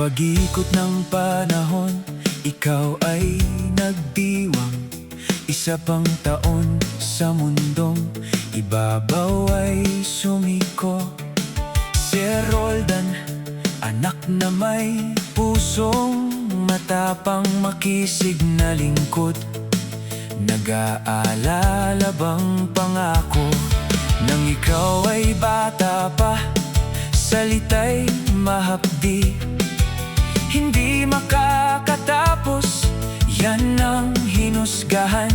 pag-ikot ng panahon, ikaw ay nagdiwang. Isa pang taon sa mundong ibabaw ay sumiko. Si Roldan, anak na may pusong matapang, makisig na lingkod. Nag-aalala bang pangako nang ikaw ay bata pa? Salita'y mahapdi, hindi makakatapos, yan ang hinusgahan.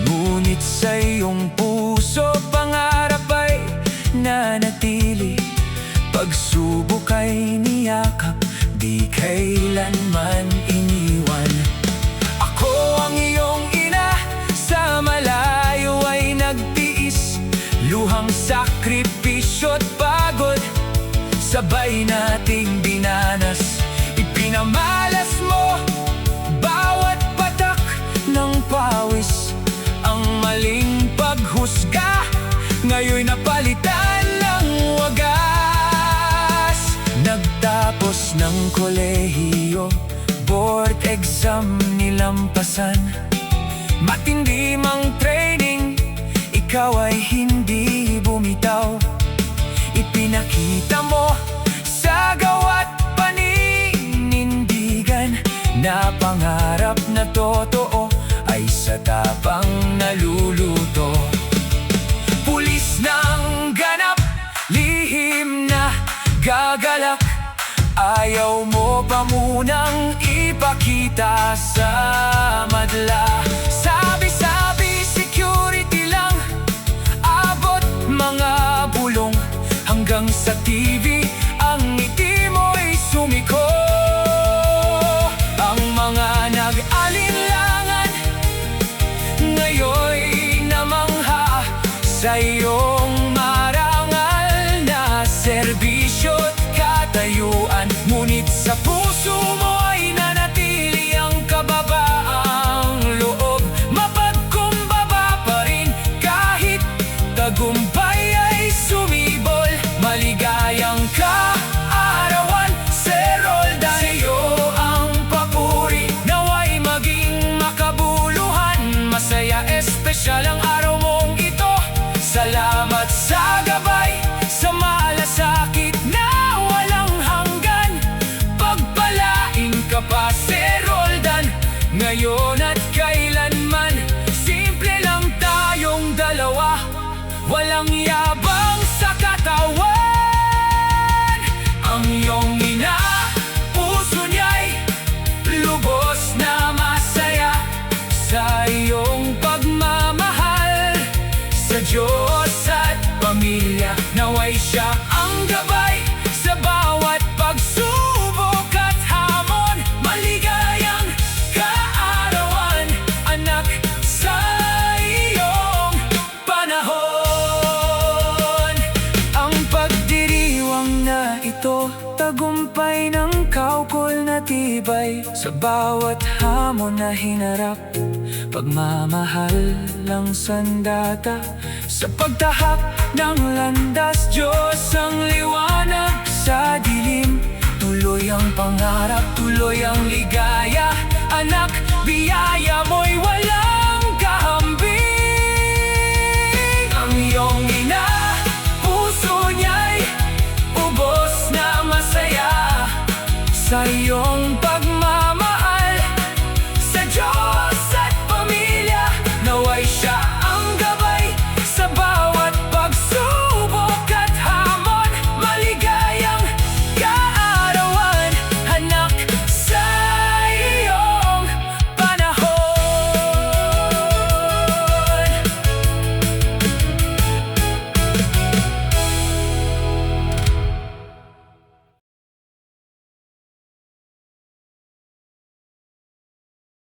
Ngunit sa iyong puso, pangarap ay nanatili. Pagsubok ay niyakap, di kailanman iniwan. Ako ang iyong ina, sa malayo ay nagtiis. Luhang sakripisyo't pagod, sabay nating binanas. Ipinamalas mo bawat patak ng pawis. Ang maling paghusga ngayon'y napalitan ng wagas. Nagtapos ng kolehiyo, board exam nilampasan. Matindi mang training, ikaw ay hindi bumitaw. Ipinakita mo sa gawa't paninindigan na pangarap na totoo ay sa tapang naluluto. Pulis ng ganap, lihim na gagalak. Ayaw mo ba munang ipakita sa madla? Sabi-sabi security lang, abot mga bulong. Hanggang sa TV, ang ngiti mo'y sumiko. Ang mga nag-alinlangan ngayoy namangha sa iyong marangal na serbisyo't katayuan. Ngunit sa puso mo ay nanatili ang kababaang loob. Mapagkumbaba pa rin kahit tagumpay ay sumibol. Maligayang kaarawan, si Roldan. Sa'yo ang papuri, naway maging makabuluhan. Masaya, espesyal ang araw mong ito. Salamat sa gabay, sa malasakit na walang hanggan. Pagpalain ka pa, si Roldan, ngayon at kailanman. Simple lang tayong dalawa, walang yabang sa katawan. Ang iyong ina, puso niya'y lubos na masaya sa iyong pagmamahal sa Diyos at pamilya. Naway siya ang gabay sa bawat pagsubok at hamon. Maligayang kaarawan, anak, sa iyong panahon. Ang pagdiriwang na ito, tagumpay ng kaukol na tibay. Sa bawat hamon na hinarap, pagmamahal lang sandata. Sa pagtahak ng landas, Diyos ang liwanag sa dilim. Tuloy ang pangarap, tuloy ang ligaya. Anak, biyaya mo'y walang kahambing. Ang iyong ina, puso niya'y ubos na masaya sa iyong